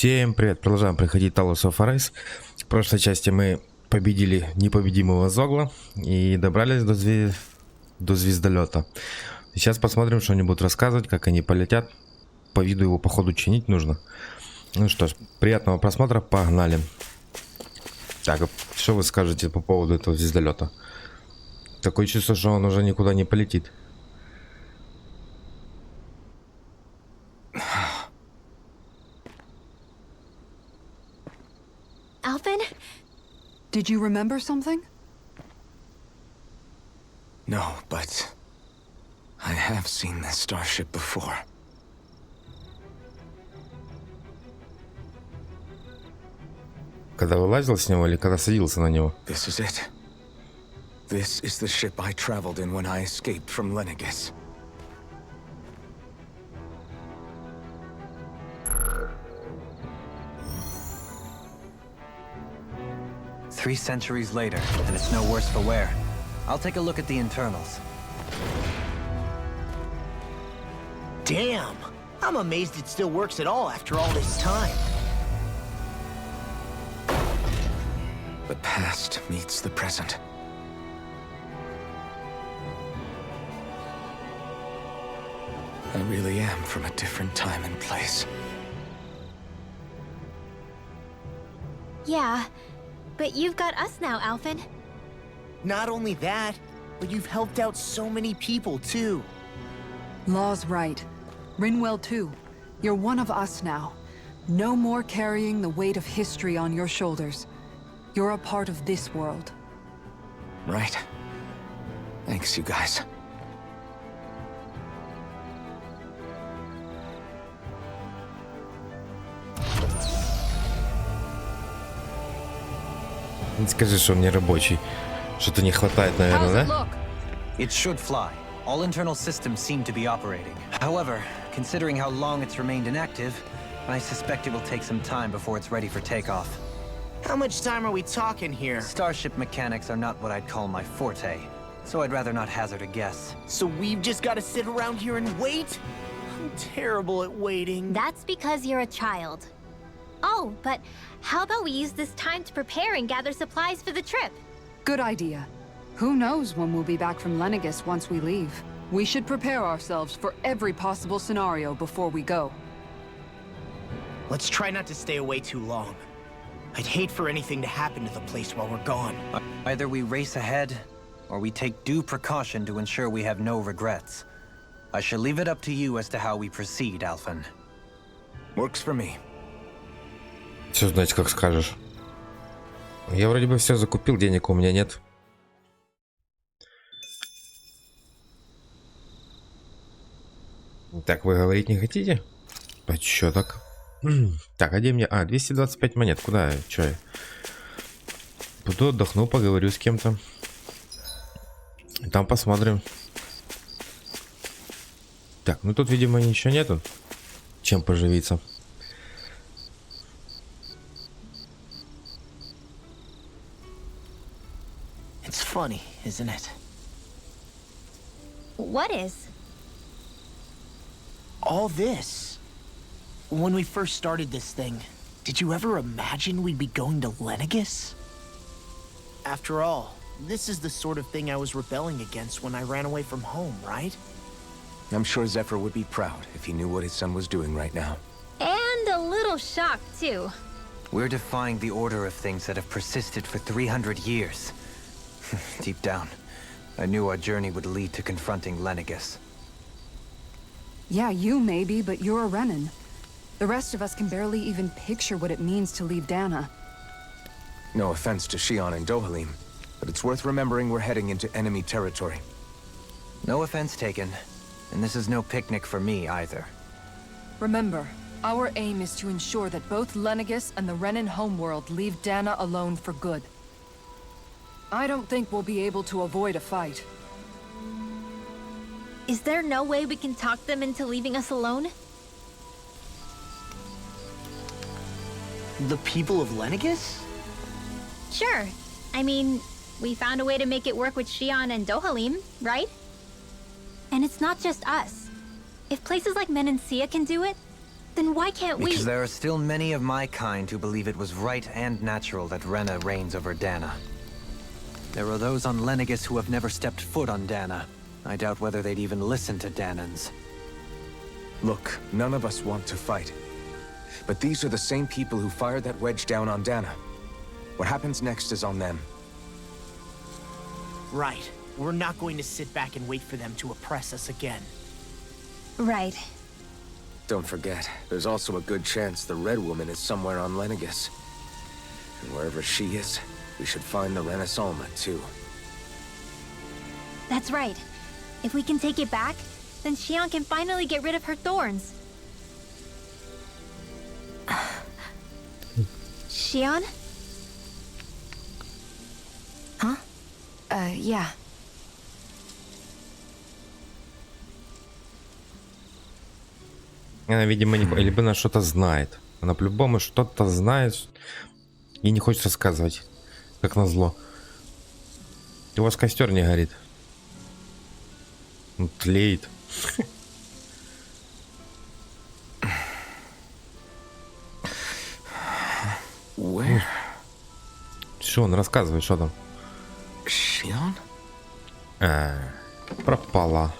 Всем привет, продолжаем проходить Tales of Arise. В прошлой части мы победили непобедимого Зогла и добрались до звездолета. Сейчас посмотрим, что они будут рассказывать, как они полетят. По виду его, походу, чинить нужно. Ну что ж, приятного просмотра, погнали. Так, что вы скажете по поводу этого звездолета? Такое чувство, что он уже никуда не полетит. Alvin? Did you remember something? No, but I have seen this starship before. Когда вылазил с него или когда садился на него? This is it. This is the ship I traveled in when I escaped from Lenegis. Three centuries later, and it's no worse for wear. I'll take a look at the internals. Damn! I'm amazed it still works at all after all this time. The past meets the present. I really am from a different time and place. Yeah, but you've got us now, Alvin. Not only that, but you've helped out so many people, too. Law's right. Rinwell too. You're one of us now. No more carrying the weight of history on your shoulders. You're a part of this world. Right. Thanks, you guys. Не скажи, что он не рабочий. Что-то не хватает, наверное, да? It should fly. All internal systems seem to be operating. However, considering how long it's remained inactive, I suspect it will take some time before it's ready for takeoff. How much time are we talking here? Starship mechanics are not what I'd call my forte, so I'd rather not hazard a guess. So we've just got to sit around here and wait? I'm terrible at waiting. That's because you're a child. Oh, but how about we use this time to prepare and gather supplies for the trip? Good idea. Who knows when we'll be back from Lenegis once we leave? We should prepare ourselves for every possible scenario before we go. Let's try not to stay away too long. I'd hate for anything to happen to the place while we're gone. Either we race ahead, or we take due precaution to ensure we have no regrets. I shall leave it up to you as to how we proceed, Alvin. Works for me. Все знать, как скажешь. Я вроде бы все закупил, денег у меня нет. Так, вы говорить не хотите? А чё так? Так, а где мне? 225 монет. Куда я? Чё я? Буду отдохну, поговорю с кем-то. Там посмотрим. Так, ну тут, видимо, ничего нету. Чем поживиться. It's funny, isn't it? What is? All this. When we first started this thing, did you ever imagine we'd be going to Lenegis? After all, this is the sort of thing I was rebelling against when I ran away from home, right? I'm sure Zephyr would be proud if he knew what his son was doing right now. And a little shocked, too. We're defying the order of things that have persisted for 300 years. Deep down, I knew our journey would lead to confronting Lenegis. Yeah, you maybe, but you're a Renan. The rest of us can barely even picture what it means to leave Dana. No offense to Shion and Dohalim, but it's worth remembering we're heading into enemy territory. No offense taken, and this is no picnic for me either. Remember, our aim is to ensure that both Lenegis and the Renan homeworld leave Dana alone for good. I don't think we'll be able to avoid a fight. Is there no way we can talk them into leaving us alone? The people of Lenegis? Sure. I mean, we found a way to make it work with Shion and Dohalim, right? And it's not just us. If places like Menancia can do it, Then why can't we? Because there are still many of my kind who believe it was right and natural that Rena reigns over Dana. There are those on Lenegis who have never stepped foot on Dana. I doubt whether they'd even listen to Danans. Look, none of us want to fight. But these are the same people who fired that wedge down on Dana. What happens next is on them. Right. We're not going to sit back and wait for them to oppress us again. Right. Don't forget, there's also a good chance the Red Woman is somewhere on Lenegis. And wherever she is, we should find the Renaissance too. That's right. If we can take it back, then Xion can finally get rid of her thorns. Xion? Huh? Yeah. Она, видимо, не... либо она что-то знает. Она по-любому что-то знает и не хочет рассказывать. Как назло. У вас костер не горит. Он тлеет. Where? Что он рассказывает, что там? Xion? Пропала.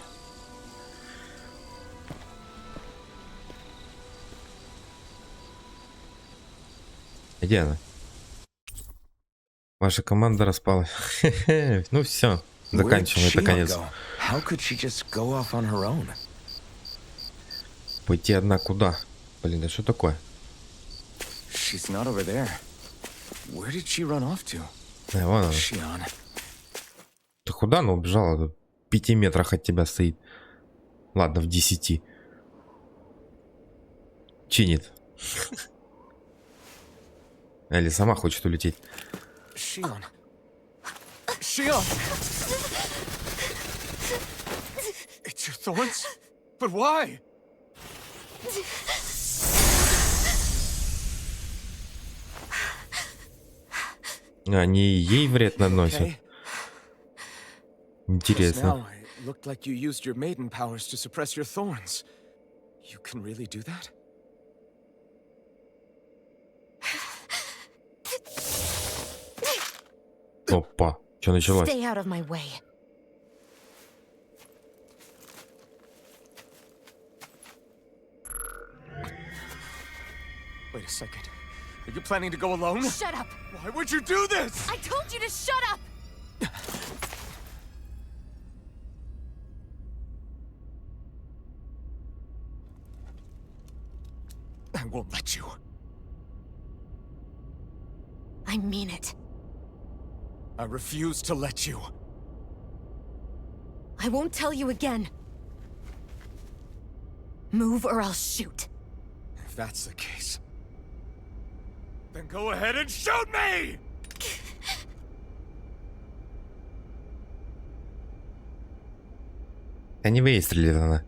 Где она? Ваша команда распалась. Ну все, заканчиваем, это конец. How could she just go off on her own? Пойти одна куда? Блин, да что такое? She's not over there. Where did she run off to? Вон она. Xion. Ты куда она убежала? Тут в 5 метрах от тебя стоит. Ладно, в 10. Чинит. Или сама хочет улететь. Xion. Xion! It's your thorns? But why? Они ей вред наносят. Okay. Just Интересно. now, it looked like you used your maiden powers to suppress your thorns. You can really do that? Опа, что началось? Stay out of my way. Wait a second. Are you planning to go alone? Shut up! Why would you do this? I told you to shut up! I won't let you. I mean it. I refuse to let you. I won't tell you again. Move or I'll shoot. If that's the case, then go ahead and shoot me! Да не выстрелит она.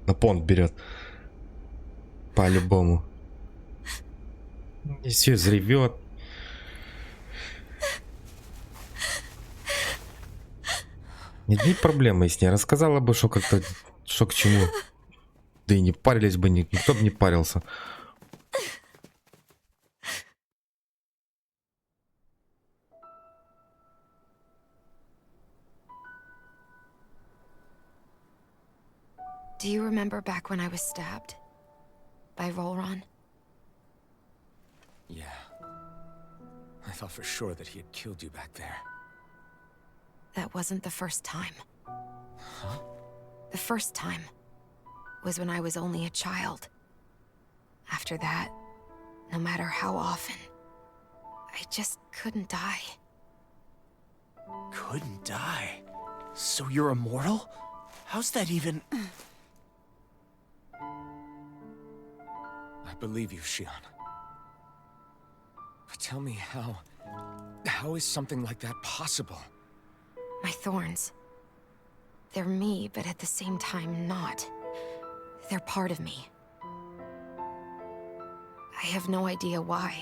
На понт берет. По-любому. И все взревет. Нет проблемы с ней. Рассказала бы, что как-то, что к чему. Да и не парились бы, никто бы не парился. Do you remember back when I was stabbed? By Volron? Yeah. I thought for sure that he had killed you back there. That wasn't the first time. The first time was when I was only a child. After that, no matter how often, I just couldn't die. Couldn't die? So you're immortal? How's that even... I believe you, Xion. But tell me how is something like that possible? My thorns. They're me, but at the same time not. They're part of me. I have no idea why,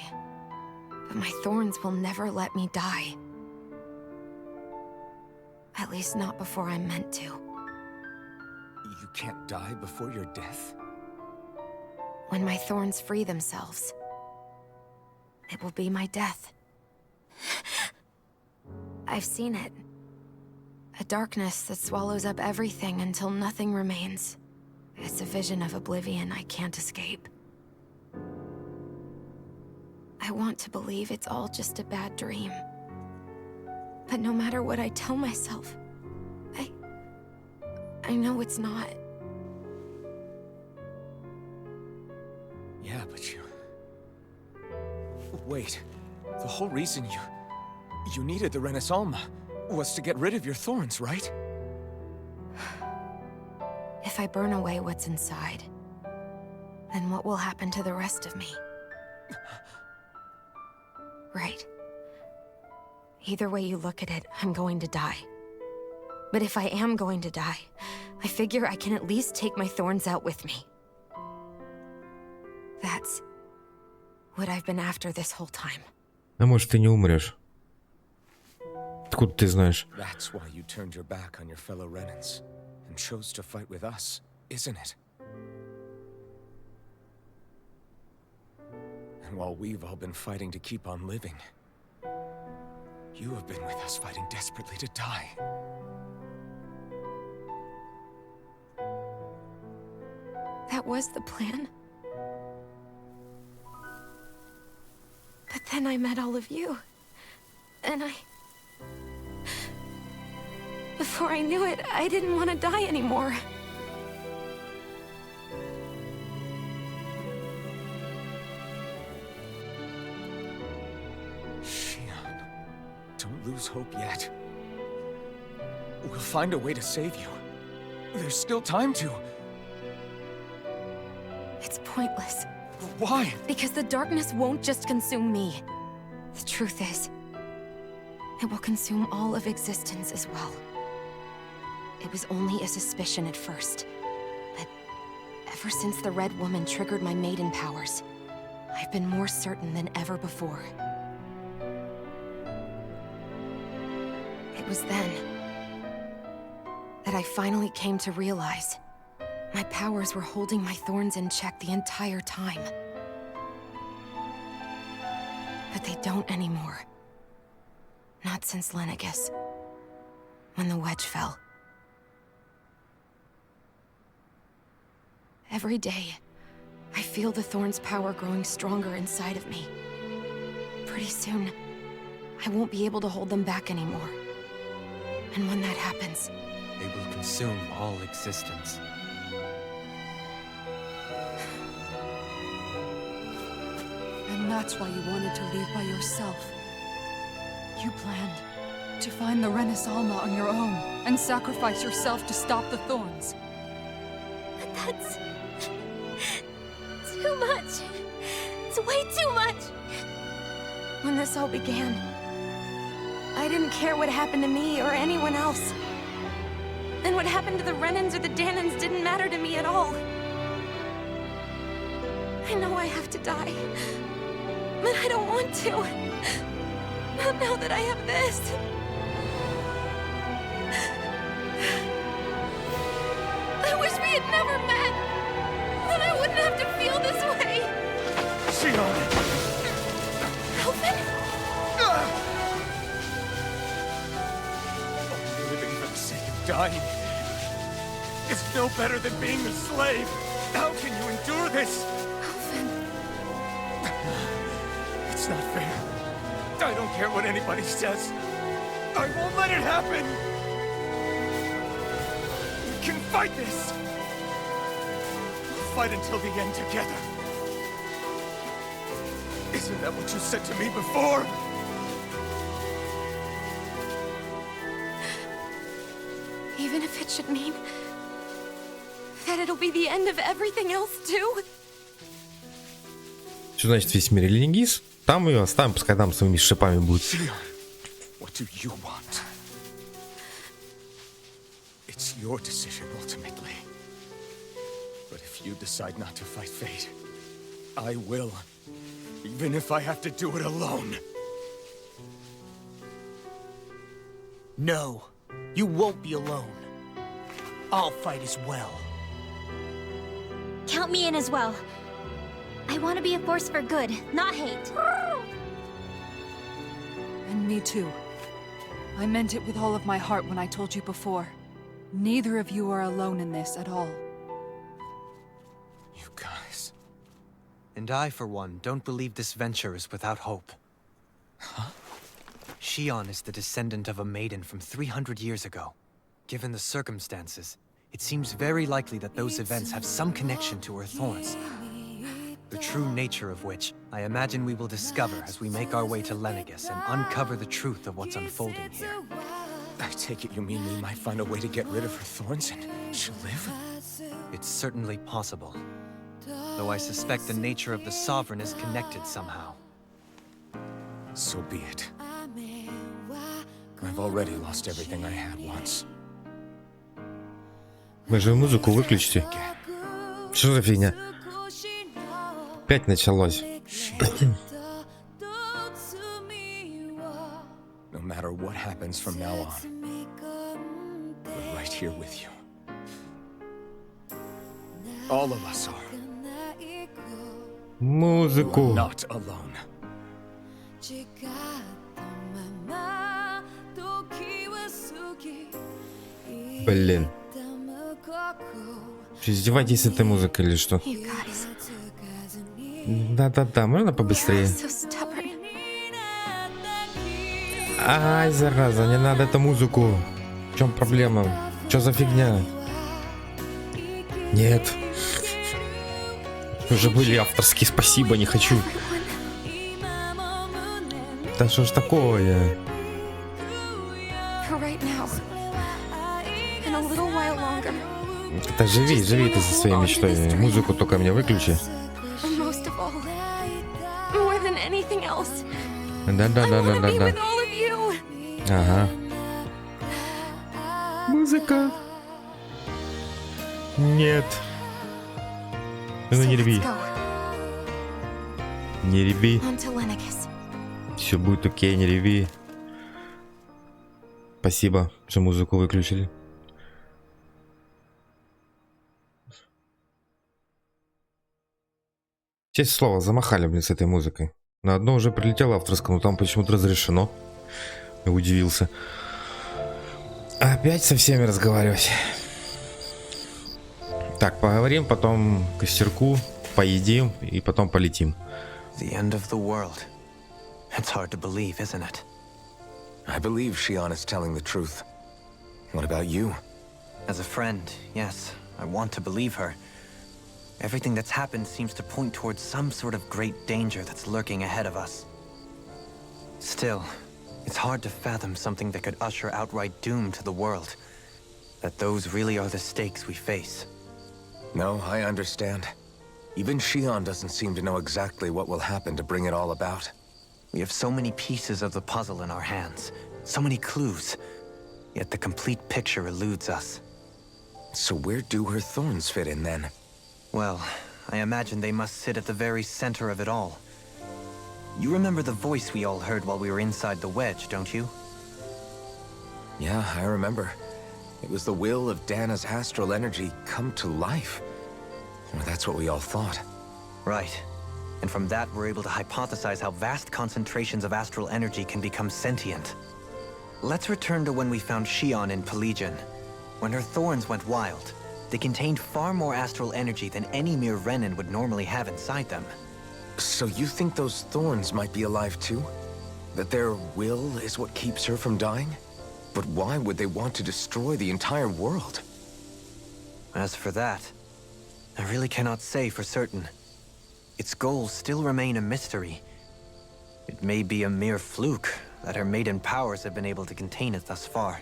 but my thorns will never let me die. At least not before I'm meant to. You can't die before your death? When my thorns free themselves, it will be my death. I've seen it. A darkness that swallows up everything until nothing remains. It's a vision of oblivion I can't escape. I want to believe it's all just a bad dream. But no matter what I tell myself, I know it's not. Yeah, but you... Wait. The whole reason you needed the Renaissance was to get rid of your thorns, right? If I burn away what's inside, then what will happen to the rest of me? Right. Either way you look at it, I'm going to die. But if I am going to die, I figure I can at least take my thorns out with me. That's what I've been after this whole time. А может, ты не умрешь? Откуда ты знаешь? That's why you turned your back on your fellow Renans and chose to fight with us, isn't it? And while we've all been fighting to keep on living, you have been with us fighting desperately to die. That was the plan. But then I met all of you. And before I knew it, I didn't want to die anymore. Shion, don't lose hope yet. We'll find a way to save you. There's still time to. It's pointless. Why? Because the darkness won't just consume me. The truth is, it will consume all of existence as well. It was only a suspicion at first, but ever since the Red Woman triggered my maiden powers, I've been more certain than ever before. It was then that I finally came to realize my powers were holding my thorns in check the entire time. But they don't anymore. Not since Lenegis, when the wedge fell. Every day, I feel the thorn's power growing stronger inside of me. Pretty soon, I won't be able to hold them back anymore. And when that happens, They will consume all existence. And that's why you wanted to leave by yourself. You planned to find the Renaissance on your own and sacrifice yourself to stop the thorns. But that's... too much. It's way too much. when this all began, I didn't care what happened to me or anyone else. And what happened to the Renans or the Danans didn't matter to me at all. I know I have to die, but I don't want to. Not now that I have this. I wish we had never met. Then I wouldn't have to feel this way. Shion! Alvin? Living for the sake of dying is no better than being a slave. How can you endure this? Alvin. It's not fair. I don't care what anybody says. I won't let it happen. We can fight this. We'll fight until the end together. Isn't that what you said to me before? Even if it should mean that it'll be the end of everything else too. Что значит весь мир или Нингис? Там ее оставим, пускай там своими шипами будет. What do you want? It's your decision ultimately. But if you decide not to fight fate, I will. Even if I have to do it alone. No, you won't be alone. I'll fight as well. Count me in as well. I want to be a force for good, not hate. And me too. I meant it with all of my heart when I told you before. Neither of you are alone in this at all. You guys. And I, for one, don't believe this venture is without hope. Huh? Shion is the descendant of a maiden from 300 years ago. Given the circumstances, it seems very likely that those events have some connection to her thorns. The true nature of which, I imagine we will discover as we make our way to Lenegis and uncover the truth of what's unfolding here. I take it you mean we might find a way to get rid of her thorns and she'll live? It's certainly possible. Though I suspect the nature of the Sovereign is connected somehow. So be it. I've already lost everything I had once. Вы же музыку выключите. Что за фигня? Опять началось. No matter what happens from now on, we're right here with you. All of us are. Музыку. Not alone. Блин. Что, издеваетесь с этой музыкой или что? You guys, Да-да-да, можно побыстрее? so stubborn. Ай, зараза, не надо эту музыку. В чем проблема? Что за фигня? Нет. Уже были авторские, спасибо, не хочу. Да что ж такое? For right now. And a little while longer. Да живи, живи ты со своей мечтой. Музыку только мне выключи. And most of all, more than anything else, I want to be Да-да-да-да-да-да. with all of you. Ага. Музыка. Нет. Ну не So реби. let's go. Не реби. On to Lenegis. Все будет окей, не реви. Спасибо, что музыку выключили. Честь слова, замахали, блин, с этой музыкой. На одно уже прилетело авторское, но там почему-то разрешено. Я удивился. Опять со всеми разговаривать. Так, поговорим, потом к костерку, поедим и потом полетим. The end of the world. It's hard to believe, isn't it? I believe Shion is telling the truth. What about you? As a friend, yes, I want to believe her. Everything that's happened seems to point towards some sort of great danger that's lurking ahead of us. Still, it's hard to fathom something that could usher outright doom to the world. That those really are the stakes we face. No, I understand. Even Shion doesn't seem to know exactly what will happen to bring it all about. We have so many pieces of the puzzle in our hands, so many clues, yet the complete picture eludes us. So where do her thorns fit in then? Well, I imagine they must sit at the very center of it all. You remember the voice we all heard while we were inside the wedge, don't you? Yeah, I remember. It was the will of Dana's astral energy come to life. Or that's what we all thought. Right. And from that, we're able to hypothesize how vast concentrations of astral energy can become sentient. Let's return to when we found Shion in Pelagian. When her thorns went wild, they contained far more astral energy than any mere Renin would normally have inside them. So you think those thorns might be alive too? That their will is what keeps her from dying? But why would they want to destroy the entire world? As for that, I really cannot say for certain. Its goals still remain a mystery. It may be a mere fluke that her maiden powers have been able to contain it thus far.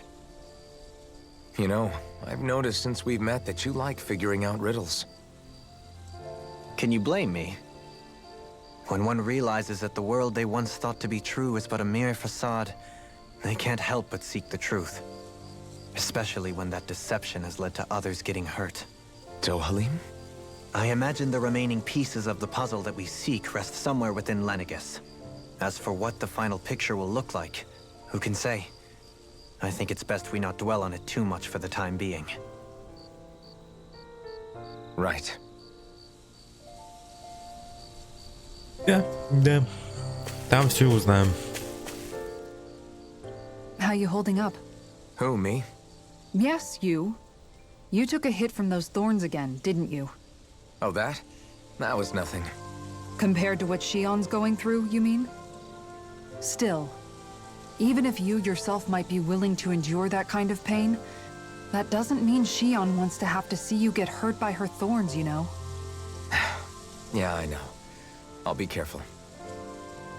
You know, I've noticed since we've met that you like figuring out riddles. Can you blame me? When one realizes that the world they once thought to be true is but a mere facade, they can't help but seek the truth. Especially when that deception has led to others getting hurt. Dohalim? I imagine the remaining pieces of the puzzle that we seek rest somewhere within Lenegis. As for what the final picture will look like, who can say? I think it's best we not dwell on it too much for the time being. Right. Да. Там все узнаем. How you holding up? Who, me? Yes, you. You took a hit from those thorns again, didn't you? Oh, that? That was nothing. Compared to what Shion's going through, you mean? Still, even if you yourself might be willing to endure that kind of pain, that doesn't mean Shion wants to have to see you get hurt by her thorns, you know? Yeah, I know. I'll be careful.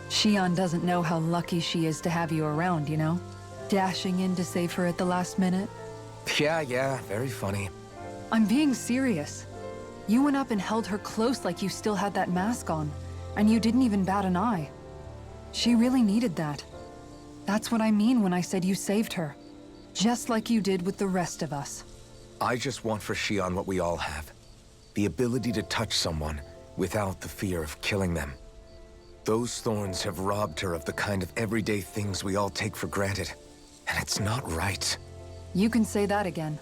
Shion doesn't know how lucky she is to have you around, you know? Dashing in to save her at the last minute. Yeah, very funny. I'm being serious. You went up and held her close like you still had that mask on, and you didn't even bat an eye. She really needed that. That's what I mean when I said you saved her. Just like you did with the rest of us. I just want for Shion what we all have. The ability to touch someone without the fear of killing them. Those thorns have robbed her of the kind of everyday things we all take for granted. And it's not right. You can say that again.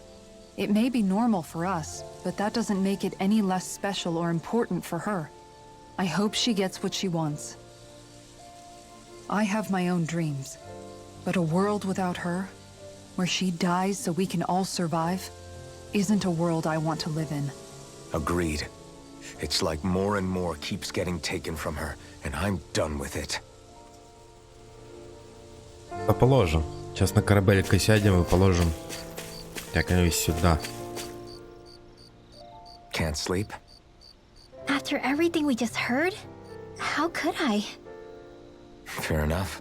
It may be normal for us, but that doesn't make it any less special or important for her. I hope she gets what she wants. I have my own dreams, but a world without her, where she dies so we can all survive, isn't a world I want to live in. Agreed. It's like more and more keeps getting taken from her, and I'm done with it. Да положим. Сейчас на корабелька сядем и положим. Так, ну и сюда. Can't sleep? After everything we just heard, how could I? Fair enough.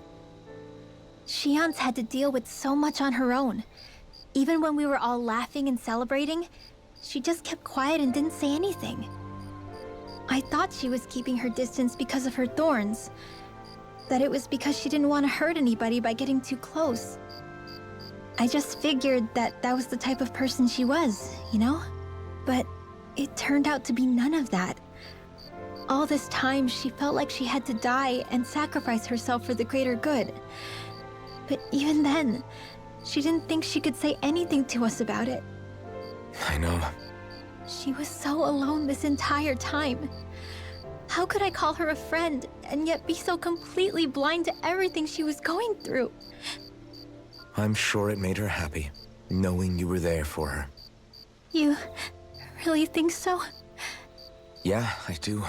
Shion's had to deal with so much on her own. Even when we were all laughing and celebrating, she just kept quiet and didn't say anything. I thought she was keeping her distance because of her thorns. That it was because she didn't want to hurt anybody by getting too close. I just figured that that was the type of person she was, you know? But it turned out to be none of that. All this time, she felt like she had to die and sacrifice herself for the greater good. But even then, she didn't think she could say anything to us about it. I know. She was so alone this entire time. How could I call her a friend and yet be so completely blind to everything she was going through? I'm sure it made her happy, knowing you were there for her. You really think so? Yeah, I do.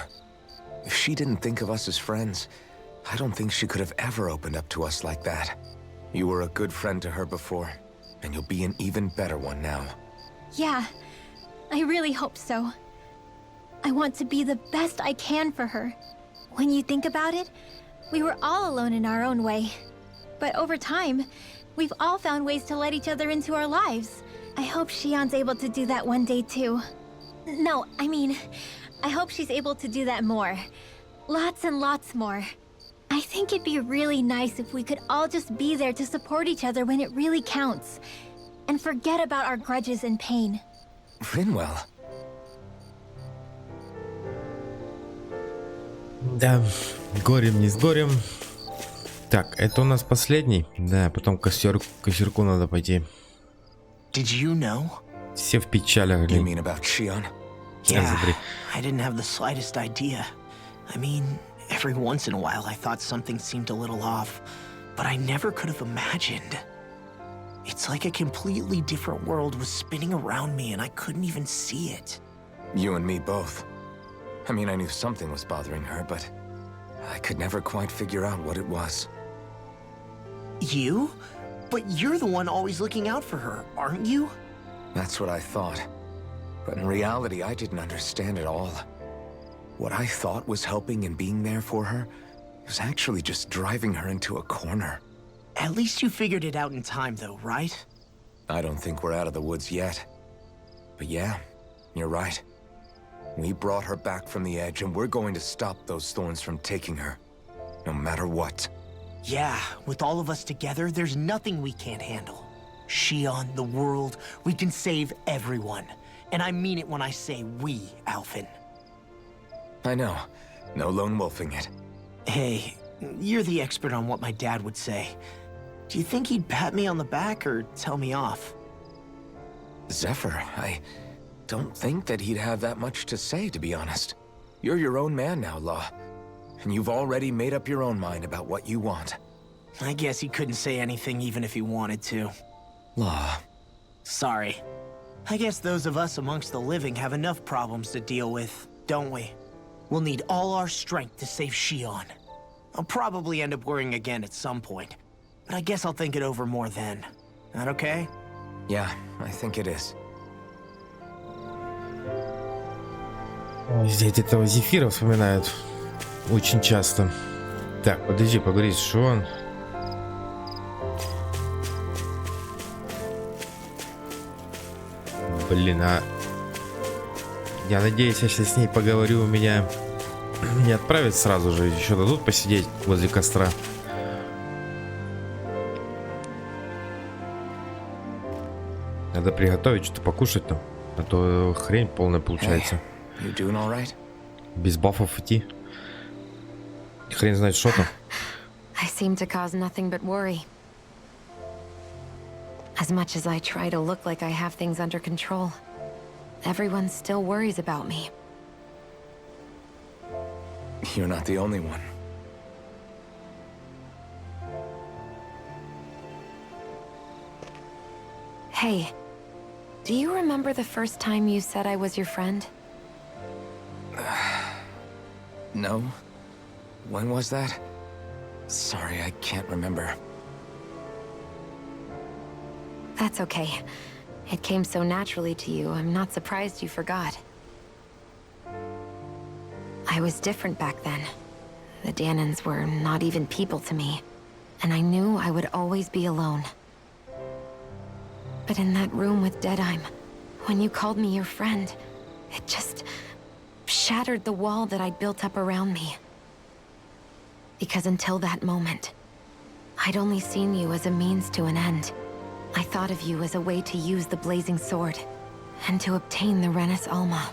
If she didn't think of us as friends, I don't think she could have ever opened up to us like that. You were a good friend to her before, and you'll be an even better one now. Yeah, I really hope so. I want to be the best I can for her. When you think about it, we were all alone in our own way. But over time, we've all found ways to let each other into our lives. I hope Shion's able to do that one day too. No, I mean, I hope she's able to do that more. Lots and lots more. I think it'd be really nice if we could all just be there to support each other when it really counts. And forget about our grudges and pain. Rinwell. Да, горем не сгорем. Так, это у нас последний. Да, потом к костерку надо пойти. Did you know? Все в печалях. You mean about Shion? Yeah, I didn't have the slightest idea. I mean, every once in a while I thought something seemed a little off, but I never could have imagined. It's like a completely different world was spinning around me and I couldn't even see it. You and me both. I mean, I knew something was bothering her, but I could never quite figure out what it was. You? But you're the one always looking out for her, aren't you? That's what I thought. But in reality, I didn't understand it all. What I thought was helping and being there for her was actually just driving her into a corner. At least you figured it out in time, though, right? I don't think we're out of the woods yet. But yeah, you're right. We brought her back from the edge, and we're going to stop those thorns from taking her. No matter what. Yeah, with all of us together, there's nothing we can't handle. Shion, the world, we can save everyone. And I mean it when I say we, Alphen. I know. No lone wolfing it. Hey, you're the expert on what my dad would say. Do you think he'd pat me on the back or tell me off? Zephyr, I don't think that he'd have that much to say, to be honest. You're your own man now, Law. and you've already made up your own mind about what you want. I guess he couldn't say anything even if he wanted to. Law. Sorry. I guess those of us amongst the living have enough problems to deal with, don't we? We'll need all our strength to save Shion. I'll probably end up worrying again at some point, but I guess I'll think it over more then. That okay? Yeah, I think it is. Здесь этого Зефира вспоминают очень часто. Так, подожди, поговори с Шон. Блин, а... Я надеюсь, если с ней поговорю, меня не отправят сразу же. Еще дадут посидеть возле костра. Надо приготовить что-то покушать там. А то хрень полная получается. You doing all right? Без бафов идти. Хрен знает что там. I seem to cause nothing but worry. As much as I try to look like I have things under control, everyone still worries about me. You're not the only one. Hey, do you remember the first time you said I was your friend? No? When was that? Sorry, I can't remember. That's okay. It came so naturally to you, I'm not surprised you forgot. I was different back then. The Danans were not even people to me, and I knew I would always be alone. But in that room with Deadime, when you called me your friend, it just shattered the wall that I'd built up around me. Because until that moment, I'd only seen you as a means to an end. I thought of you as a way to use the blazing sword, and to obtain the Renis Alma.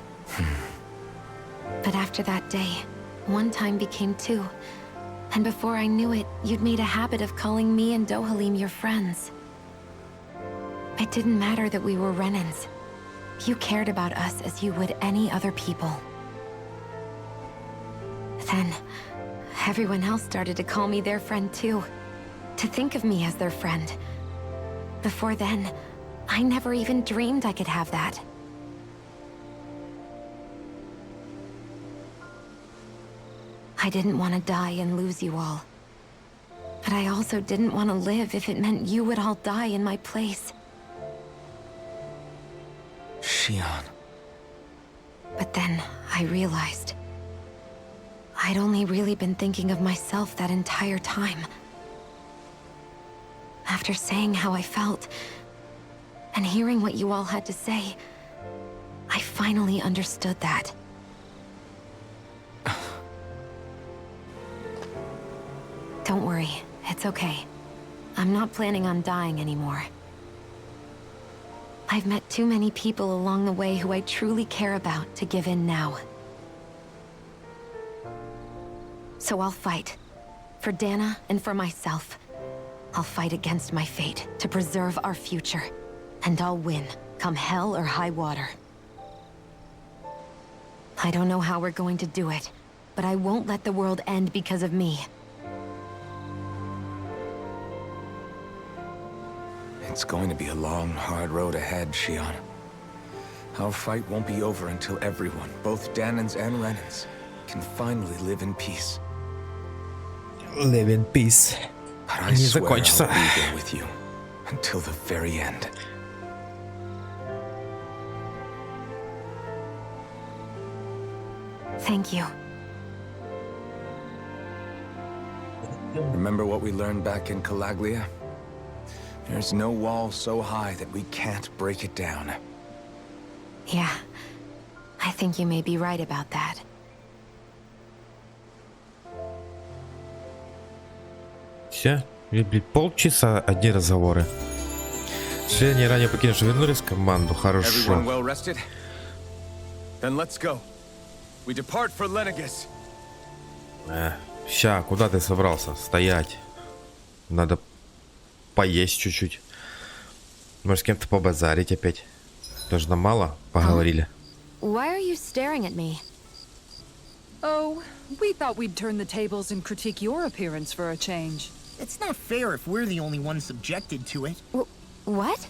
But after that day, one time became two, and before I knew it, you'd made a habit of calling me and Dohalim your friends. It didn't matter that we were Renins. You cared about us as you would any other people. Then, everyone else started to call me their friend too. To think of me as their friend. Before then, I never even dreamed I could have that. I didn't want to die and lose you all. But I also didn't want to live if it meant you would all die in my place. Shion. But then I realized I'd only really been thinking of myself that entire time. After saying how I felt, and hearing what you all had to say, I finally understood that. Don't worry, it's okay. I'm not planning on dying anymore. I've met too many people along the way who I truly care about to give in now. So I'll fight. For Dana and for myself. I'll fight against my fate to preserve our future. And I'll win, come hell or high water. I don't know how we're going to do it, but I won't let the world end because of me. It's going to be a long, hard road ahead, Shion. Our fight won't be over until everyone, both Danans and Renins, can finally live in peace. Live in peace. But I Не swear I'll закончится. be there with you until the very end. Thank you. Remember what we learned back in Calaglia? There's no wall so high that we can't break it down. Yeah, I think you may be right about that. Все, полчаса одни разговоры. Члены ранее покинувшие вернулись в команду. Everyone Хорошо. well rested? Then let's go. We depart for Lenegis. Ща, куда ты собрался? Стоять. Надо поесть чуть-чуть. Может, с кем-то побазарить опять. Тоже нам мало поговорили. Why are you staring at me? Oh, we thought we'd turn the tables and critique your appearance for a change. It's not fair if we're the only ones subjected to it. What?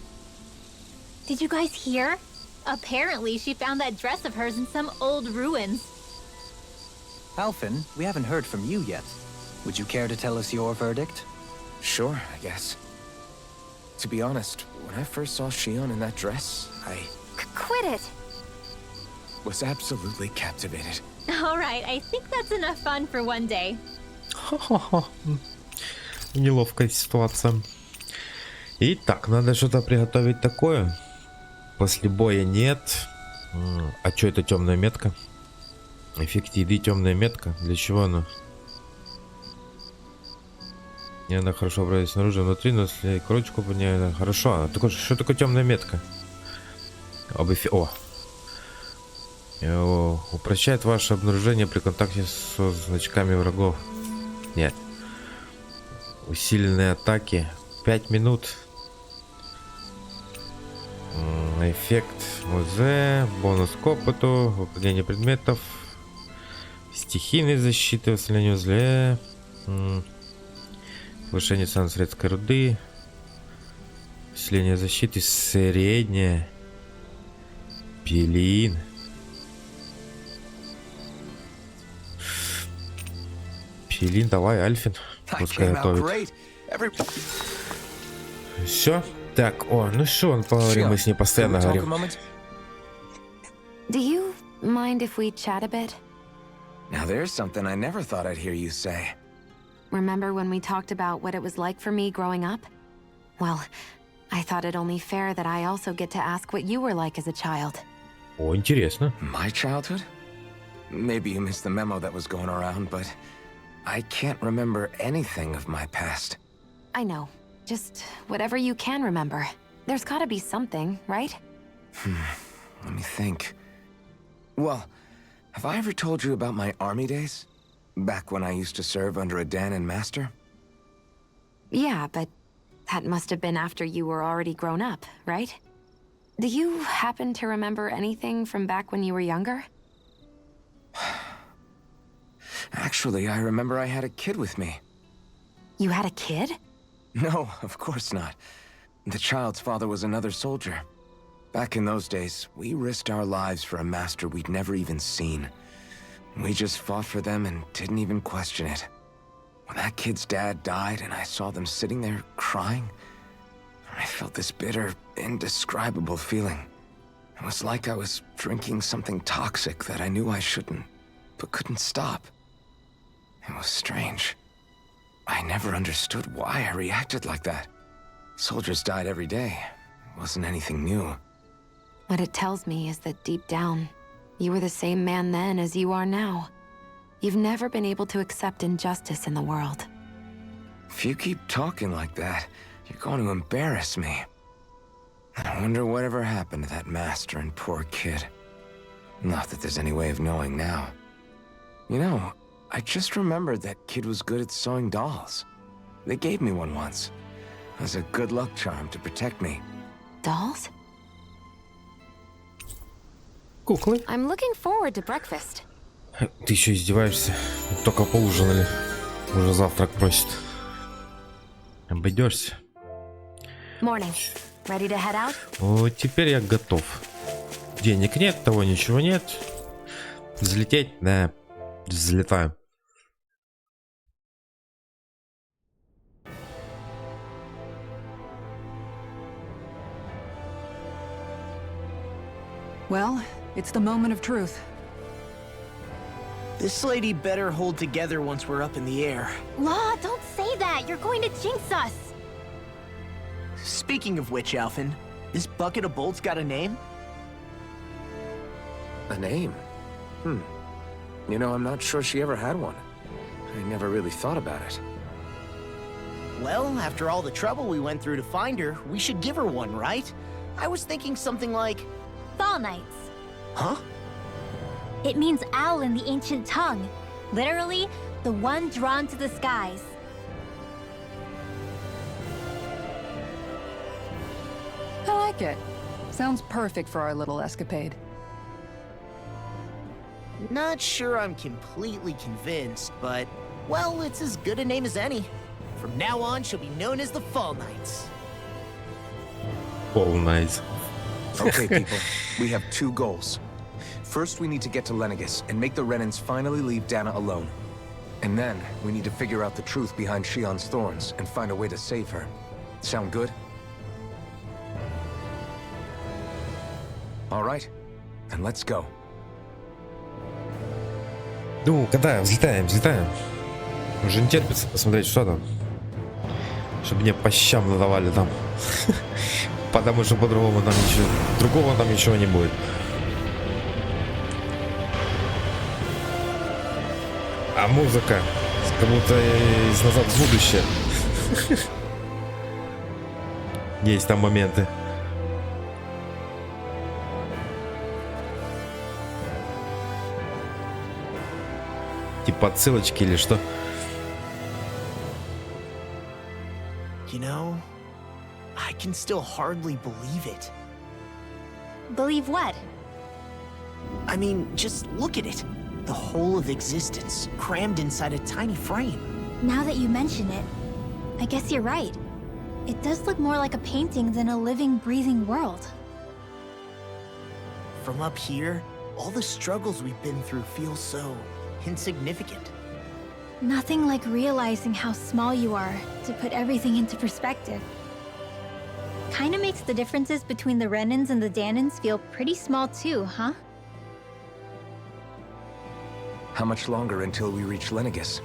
Did you guys hear? Apparently, she found that dress of hers in some old ruins. Alphen, we haven't heard from you yet. Would you care to tell us your verdict? Sure, I guess. To be honest, when I first saw Shion in that dress, I Quit it! was absolutely captivated. Alright, I think that's enough fun for one day. Ха-ха-ха. Неловкая ситуация. Итак, надо что-то приготовить такое. После боя нет. А что это темная метка? Эффект еды, темная метка. Для чего она? Не, она хорошо управляет снаружи, внутри, но если крочку подняет, хорошо. А что такое темная метка? Упрощает ваше обнаружение при контакте со значками врагов. Нет. Усиленные атаки. 5 минут. Эффект МЗ. Бонус к опыту. Выпадение предметов. Стихийной защиты. Усиление узле. Повышение средской руды. Усиление защиты. Среднее. Пилин. Пилин, давай, Альфин. Пускай готовит. Все. Так, ну что, поговорим, мы с ней постоянно говорим. Do you mind if we chat a bit? Now there's something I never thought I'd hear you say. Remember when we talked about what it was like for me growing up? Well, I thought it only fair that I also get to ask what you were like as a child. О, интересно. My childhood? Maybe you missed the memo that was going around, but I can't remember anything of my past. I know. Just whatever you can remember. There's gotta be something, right? Let me think. Well, have I ever told you about my army days? Back when I used to serve under a Danon master? Yeah, but that must have been after you were already grown up, right? Do you happen to remember anything from back when you were younger? Actually, I remember I had a kid with me. You had a kid? No, of course not. The child's father was another soldier. Back in those days, we risked our lives for a master we'd never even seen. We just fought for them and didn't even question it. When that kid's dad died and I saw them sitting there crying, I felt this bitter, indescribable feeling. It was like I was drinking something toxic that I knew I shouldn't, but couldn't stop. It was strange. I never understood why I reacted like that. Soldiers died every day. It wasn't anything new. What it tells me is that deep down, you were the same man then as you are now. You've never been able to accept injustice in the world. If you keep talking like that, you're going to embarrass me. I wonder whatever happened to that master and poor kid. Not that there's any way of knowing now. You know, I just remembered that kid was good at sewing dolls. They gave me one once. As a good luck charm to protect me. Dolls? Куклы. I'm looking forward to breakfast. Ты еще издеваешься? Только поужинали. Уже завтрак просит. Обойдешься. Morning. Ready to head out? Вот теперь я готов. Денег нет, того ничего нет. Взлететь? Да, взлетаем. Well, it's the moment of truth. This lady better hold together once we're up in the air. Law, don't say that. You're going to jinx us. Speaking of which, Alphen, this bucket of bolts got a name? A name? You know, I'm not sure she ever had one. I never really thought about it. Well, after all the trouble we went through to find her, we should give her one, right? I was thinking something like... Fall Knights. Huh? It means owl in the ancient tongue. Literally, the one drawn to the skies. I like it. Sounds perfect for our little escapade. Not sure I'm completely convinced, but, well, it's as good a name as any. From now on, she'll be known as the Fall Knights. All nice. Okay, people, we have two goals. First, we need to get to Lenegis and make the Renans finally leave Dana alone. And then, we need to figure out the truth behind Shion's thorns and find a way to save her. Sound good? All right, then let's go. Ну, когда взлетаем. Уже не терпится посмотреть, что там. Чтобы мне по щам надавали там. Потому что по-другому там ничего. Другого там ничего не будет. А музыка как будто из «Назад в будущее». Есть там моменты. Типа отсылочки или что? You know, I can still hardly believe it. Believe what? I mean, just look at it. The whole of existence, crammed inside a tiny frame. Now that you mention it, I guess you're right. It does look more like a painting than a living, breathing world. From up here, all the struggles we've been through feel so insignificant. Nothing like realizing how small you are to put everything into perspective. Kinda makes the differences between the Renans and the Danans feel pretty small too, huh? How much longer until we reach Lenegis?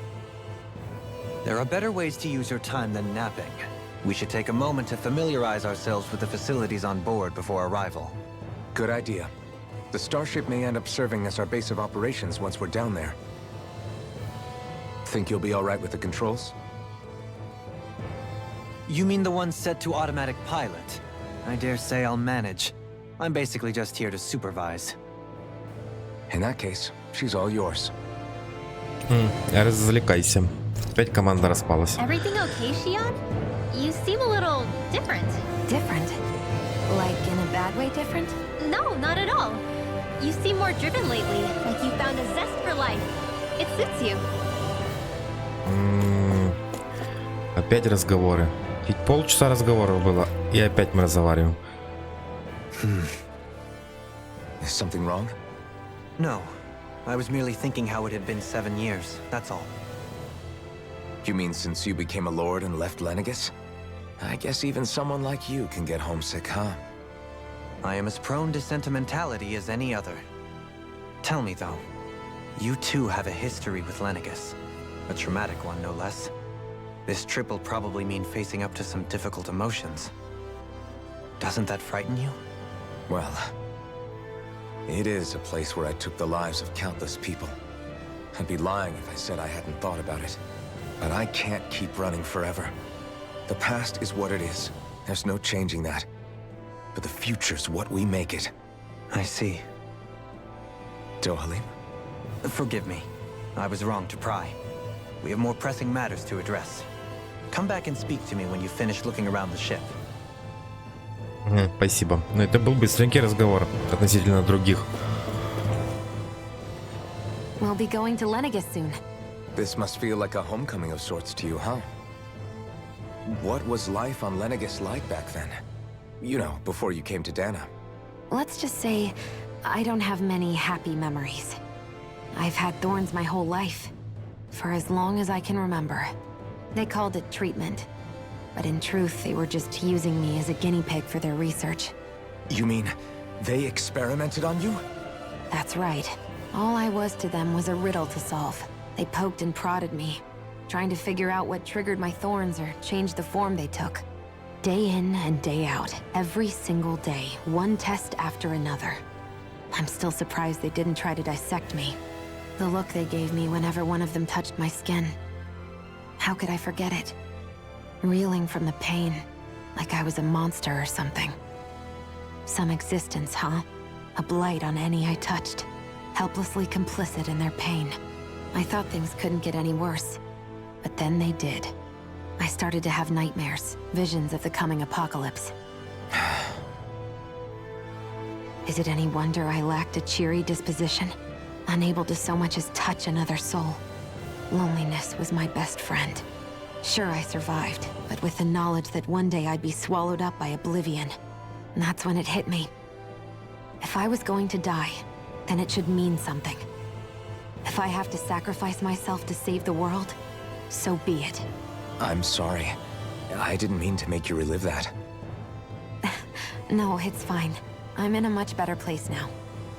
There are better ways to use your time than napping. We should take a moment to familiarize ourselves with the facilities on board before arrival. Good idea. The starship may end up serving as our base of operations once we're down there. Think you'll be all right with the controls? You mean the one set to automatic pilot? I dare say I'll manage. I'm basically just here to supervise. In that case, she's all yours. Развлекайся. Опять команда распалась. Everything okay, Shion? You seem a little different. Different? Like in a bad way different? No, not at all. You seem more driven lately, like you found a zest for life. It suits you. Опять разговоры. Ведь полчаса разговоров было, и опять мы разговариваем. Is something wrong? No. I was merely thinking how it had been 7 years, that's all. You mean since you became a lord and left Lenegis? I guess even someone like you can get homesick, huh? I am as prone to sentimentality as any other. Tell me though, you too have a history with Lenegis. A traumatic one, no less. This trip will probably mean facing up to some difficult emotions. Doesn't that frighten you? Well, it is a place where I took the lives of countless people. I'd be lying if I said I hadn't thought about it. But I can't keep running forever. The past is what it is. There's no changing that. But the future's what we make it. I see. Dohalim? Forgive me. I was wrong to pry. We have more pressing matters to address. Come back and speak to me when you finish looking around the ship. Спасибо. Но это был быстренький разговор относительно других. We'll be going to Lenegis soon. This must feel like a homecoming of sorts to you, huh? What was life on Lenegis like back then? You know, before you came to Dana. Let's just say, I don't have many happy memories. I've had thorns my whole life. For as long as I can remember. They called it treatment. But in truth, they were just using me as a guinea pig for their research. You mean, they experimented on you? That's right. All I was to them was a riddle to solve. They poked and prodded me, trying to figure out what triggered my thorns or changed the form they took. Day in and day out, every single day, one test after another. I'm still surprised they didn't try to dissect me. The look they gave me whenever one of them touched my skin. How could I forget it? Reeling from the pain, like I was a monster or something. Some existence, huh? A blight on any I touched, helplessly complicit in their pain. I thought things couldn't get any worse, but then they did. I started to have nightmares, visions of the coming apocalypse. Is it any wonder I lacked a cheery disposition? unable to so much as touch another soul. Loneliness was my best friend. Sure, I survived, but with the knowledge that one day I'd be swallowed up by oblivion. And that's when it hit me. If I was going to die, then it should mean something. If I have to sacrifice myself to save the world, so be it. I'm sorry. I didn't mean to make you relive that. No, it's fine. I'm in a much better place now.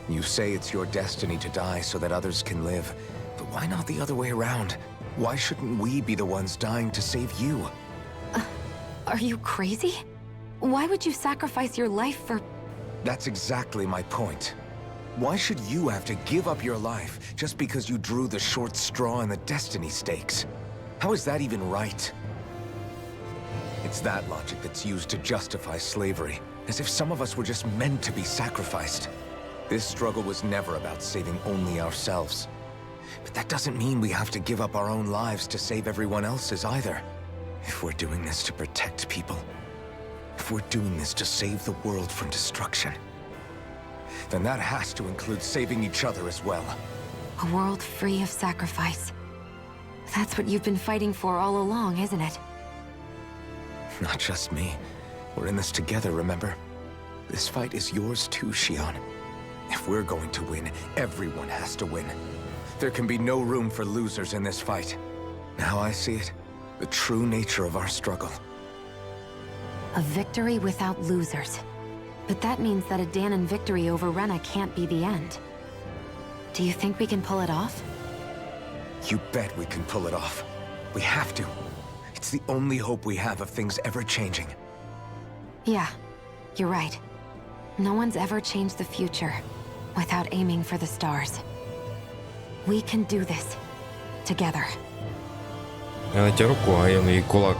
You say it's your destiny to die so that others can live. But why not the other way around? Why shouldn't we be the ones dying to save you? Are you crazy? Why would you sacrifice your life for... That's exactly my point. Why should you have to give up your life just because you drew the short straw in the destiny stakes? How is that even right? It's that logic that's used to justify slavery, as if some of us were just meant to be sacrificed. This struggle was never about saving only ourselves. But that doesn't mean we have to give up our own lives to save everyone else's either. If we're doing this to protect people, if we're doing this to save the world from destruction, then that has to include saving each other as well. A world free of sacrifice. That's what you've been fighting for all along, isn't it? Not just me. We're in this together, remember? This fight is yours too, Xion. If we're going to win, everyone has to win. There can be no room for losers in this fight. Now I see it. The true nature of our struggle. A victory without losers. But that means that a Danon victory over Rena can't be the end. Do you think we can pull it off? You bet we can pull it off. We have to. It's the only hope we have of things ever changing. Yeah, you're right. No one's ever changed the future without aiming for the stars. We can do this. Together. Она тебе руку, а он ей кулак.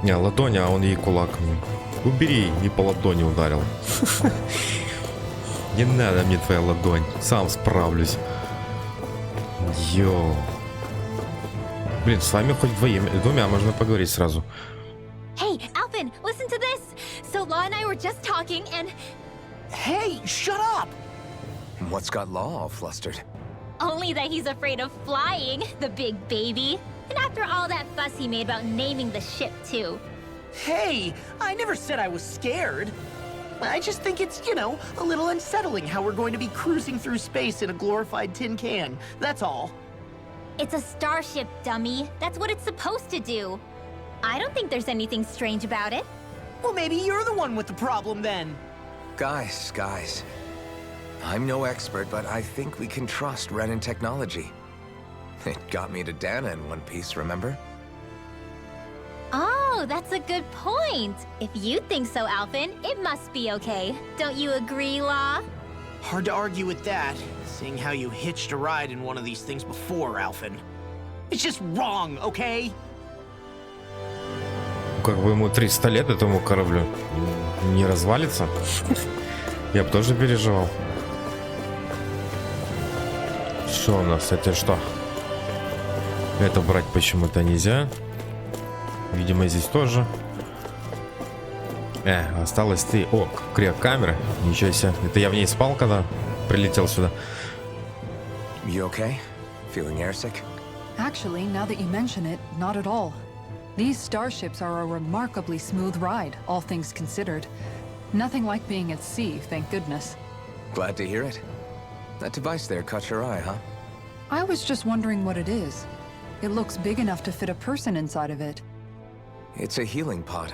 Не, ладонь, а он ей кулак. Убери, и по ладони ударил. Не надо мне твоя ладонь. Сам справлюсь. Йоу. Блин, с вами хоть двумя можно поговорить сразу. Hey, Alvin, listen to this! So Law and I were just talking and... Hey, shut up! What's got Law all flustered? Only that he's afraid of flying, the big baby. And after all that fuss he made about naming the ship, too. Hey, I never said I was scared. I just think it's, you know, a little unsettling how we're going to be cruising through space in a glorified tin can. That's all. It's a starship, dummy. That's what it's supposed to do. I don't think there's anything strange about it. Well, maybe you're the one with the problem then. Guys. I'm no expert, but I think we can trust Renan technology. It got me to Dana in one piece, remember? Oh, that's a good point. If you think so, Alvin, it must be okay. Don't you agree, Law? Hard to argue with that, seeing how you hitched a ride in one of these things before, Alvin. It's just wrong, okay? Как бы ему 300 лет этому кораблю не развалится. Я бы тоже переживал. Что у нас? Это что? Это брать почему-то нельзя. Видимо, здесь тоже. Осталось ты. О, криокамера. Ничего себе. Это я в ней спал, когда прилетел сюда. You okay? Feeling airsick? Actually, now that you mention it, not at all. These starships are a remarkably smooth ride, all things considered. Nothing like being at sea, thank goodness. Glad to hear it. That device there caught your eye, huh? I was just wondering what it is. It looks big enough to fit a person inside of it. It's a healing pod.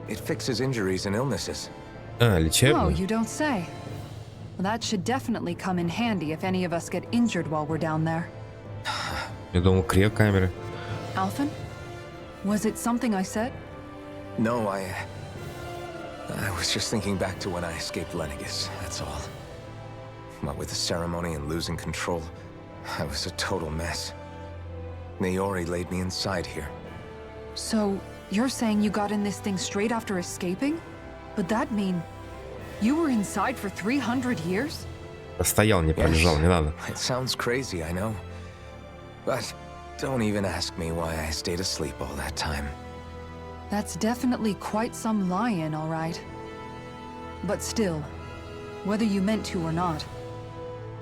It fixes injuries and illnesses. Oh, Лечебный. you don't say. Well, that should definitely come in handy if any of us get injured while we're down there. Я думал, криокамеры. Alphen? Was it something I said? No, I was just thinking back to when I escaped Lennigus, that's all. What with the ceremony and losing control, I was a total mess. Naori laid me inside here. So, you're saying you got in this thing straight after escaping? But that mean you were inside for 300 years? Стоял, не пролежал, не надо. It sounds crazy, I know. But don't even ask me why I stayed asleep all that time. That's definitely quite some lie-in, all right. But still, whether you meant to or not,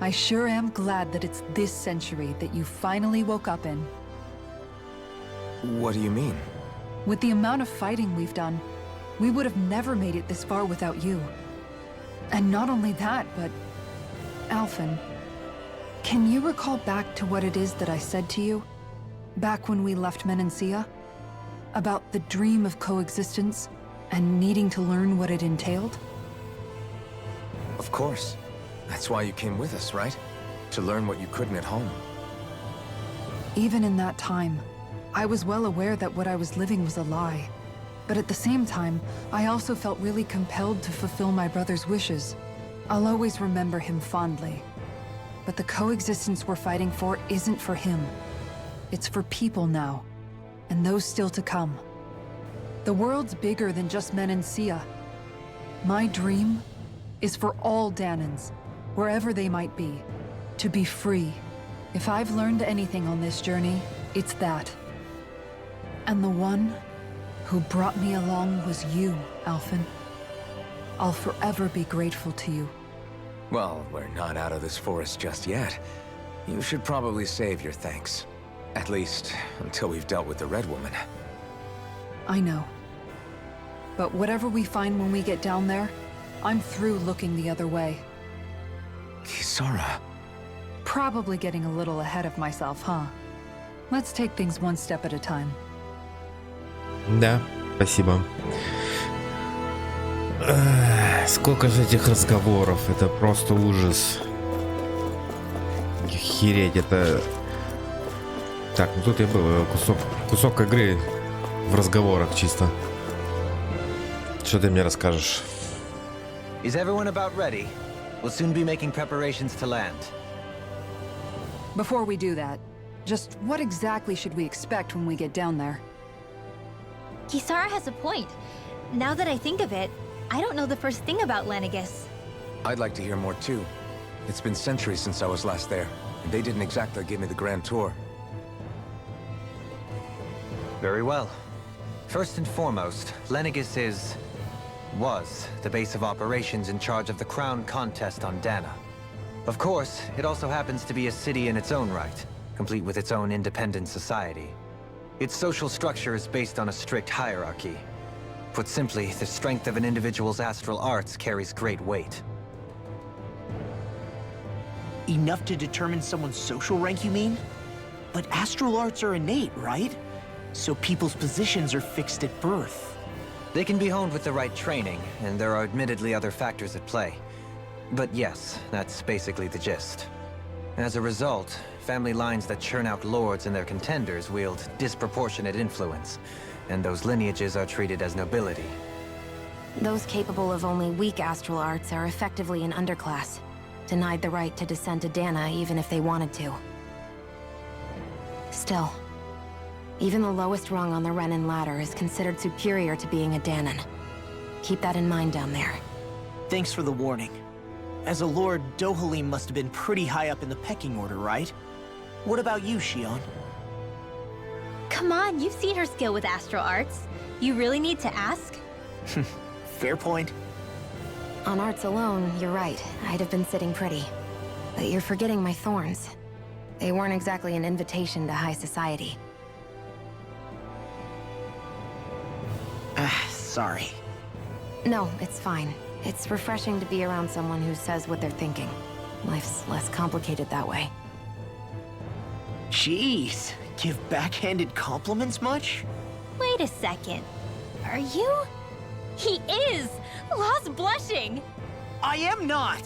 I sure am glad that it's this century that you finally woke up in. What do you mean? With the amount of fighting we've done, we would have never made it this far without you. And not only that, but... Alphen, can you recall back to what it is that I said to you? Back when we left Menancia? About the dream of coexistence, and needing to learn what it entailed? Of course. That's why you came with us, right? To learn what you couldn't at home. Even in that time, I was well aware that what I was living was a lie. But at the same time, I also felt really compelled to fulfill my brother's wishes. I'll always remember him fondly. But the coexistence we're fighting for isn't for him. It's for people now, and those still to come. The world's bigger than just Menancia. My dream is for all Danans, wherever they might be, to be free. If I've learned anything on this journey, it's that. And the one who brought me along was you, Alphen. I'll forever be grateful to you. Well, we're not out of this forest just yet. You should probably save your thanks. At least, until we've dealt with the Red Woman. I know. But whatever we find when we get down there, I'm through looking the other way. Kisara. Probably getting a little ahead of myself, huh? Let's take things one step at a time. Да, спасибо. Сколько же этих разговоров, это просто ужас. Хереть, это... Так, ну тут я был, кусок игры в разговорах чисто. Что ты мне расскажешь? Is everyone about ready? We'll soon be making preparations to land. Before we do that, just what exactly should we expect when we get down there? Kisara has a point. Now that I think of it, I don't know the first thing about Lenegis. I'd like to hear more too. It's been centuries since I was last there, and they didn't exactly give me the grand tour. Very well. First and foremost, Lenegis was the base of operations in charge of the crown contest on Dana. Of course, it also happens to be a city in its own right, complete with its own independent society. Its social structure is based on a strict hierarchy. Put simply, the strength of an individual's astral arts carries great weight. Enough to determine someone's social rank, you mean? But astral arts are innate, right? So people's positions are fixed at birth. They can be honed with the right training, and there are admittedly other factors at play. But yes, that's basically the gist. As a result, family lines that churn out lords and their contenders wield disproportionate influence, and those lineages are treated as nobility. Those capable of only weak astral arts are effectively an underclass, denied the right to descend to Dana even if they wanted to. Still, even the lowest rung on the Renan ladder is considered superior to being a Danan. Keep that in mind down there. Thanks for the warning. As a lord, Dohalim must have been pretty high up in the pecking order, right? What about you, Shion? Come on, you've seen her skill with astral arts. You really need to ask? Fair point. On arts alone, you're right. I'd have been sitting pretty. But you're forgetting my thorns. They weren't exactly an invitation to high society. Sorry. No, it's fine. It's refreshing to be around someone who says what they're thinking. Life's less complicated that way. Jeez, give backhanded compliments much? Wait a second. Are you? He is! Law's blushing! I am not!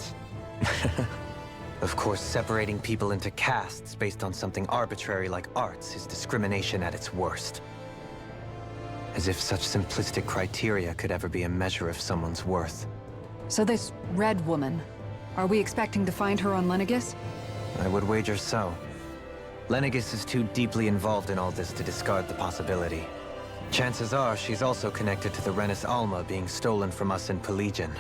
Of course, separating people into castes based on something arbitrary like arts is discrimination at its worst. As if such simplistic criteria could ever be a measure of someone's worth. So this Red Woman, are we expecting to find her on Lenegis? I would wager so. Lenegis is too deeply involved in all this to discard the possibility. Chances are she's also connected to the Renis Alma being stolen from us in Pelagian.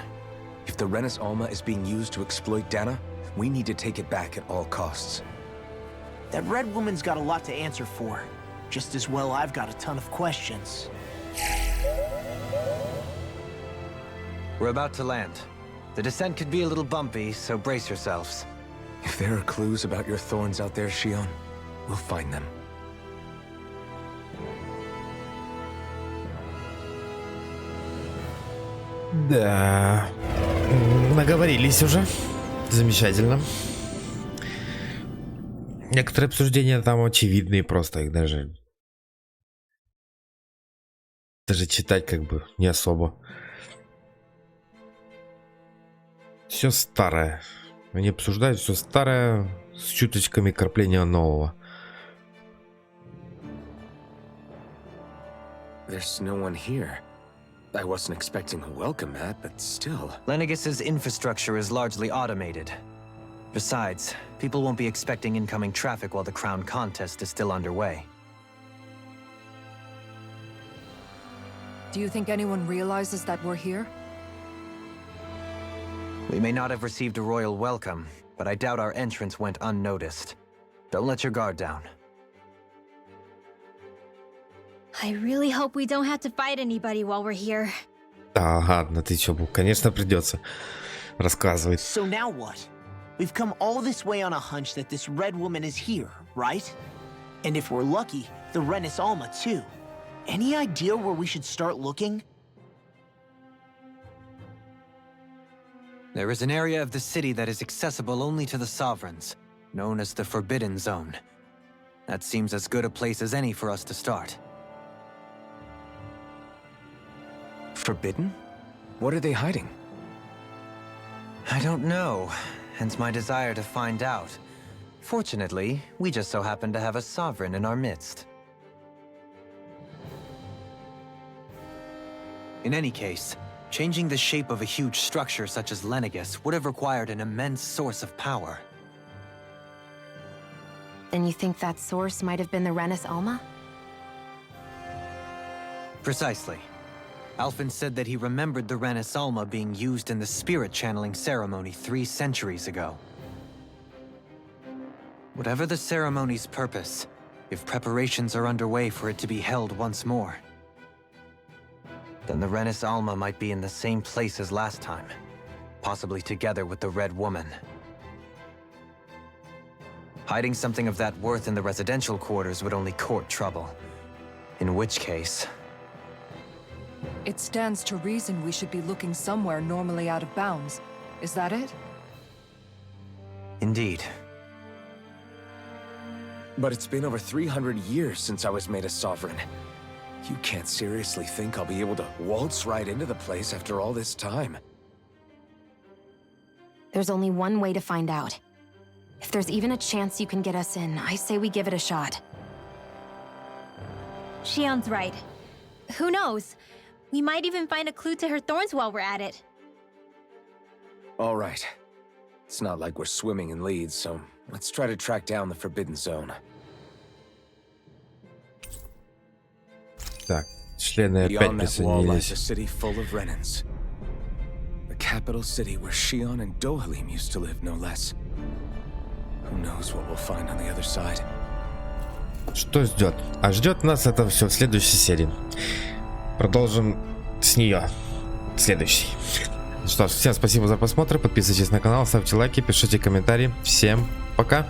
If the Renis Alma is being used to exploit Dana, we need to take it back at all costs. That Red Woman's got a lot to answer for. Just as well I've got a ton of questions. We're about to land. The descent could be a little bumpy, so brace yourselves. If there are clues about your thorns out there, Shion, we'll find them. Да. Наговорились уже. Замечательно. Некоторые обсуждения там очевидные, просто их даже читать как бы не особо. Все старое. Они обсуждают все старое с чуточками кропления нового. There's no one here. I wasn't expecting a welcome mat, but still. Lenegis' infrastructure is largely automated. Besides, people won't be expecting incoming traffic while the crown contest is still underway. Do you think anyone realizes that we're here? We may not have received a royal welcome, but I doubt our entrance went unnoticed. Don't let your guard down. I really hope we don't have to fight anybody while we're here. Да, ладно, ты чё, Бук, конечно придется рассказывать. So now what? We've come all this way on a hunch that this red woman is here, right? And if we're lucky, the Renis Alma too. Any idea where we should start looking? There is an area of the city that is accessible only to the sovereigns, known as the Forbidden Zone. That seems as good a place as any for us to start. Forbidden? What are they hiding? I don't know, hence my desire to find out. Fortunately, we just so happen to have a sovereign in our midst. In any case, changing the shape of a huge structure such as Lenegis would have required an immense source of power. Then you think that source might have been the Renis Alma? Precisely. Alphen said that he remembered the Renis Alma being used in the spirit channeling ceremony 3 centuries ago. Whatever the ceremony's purpose, if preparations are underway for it to be held once more, then the Renis Alma might be in the same place as last time, possibly together with the Red Woman. Hiding something of that worth in the residential quarters would only court trouble. In which case... It stands to reason we should be looking somewhere normally out of bounds. Is that it? Indeed. But it's been over 300 years since I was made a sovereign. You can't seriously think I'll be able to waltz right into the place after all this time. There's only one way to find out. If there's even a chance you can get us in, I say we give it a shot. Shion's right. Who knows? We might even find a clue to her thorns while we're at it. All right. It's not like we're swimming in leads, so let's try to track down the Forbidden Zone. Так, члены опять Beyond that wall lies a присоединились. city full of Renans. The capital city where Shion and Dohalim used to live, no less. Who knows what we'll find on the other side? Что ждет? А ждет нас это все в следующей серии. Продолжим с нее. Следующий. Что ж, всем спасибо за просмотр. Подписывайтесь на канал, ставьте лайки, пишите комментарии. Всем пока.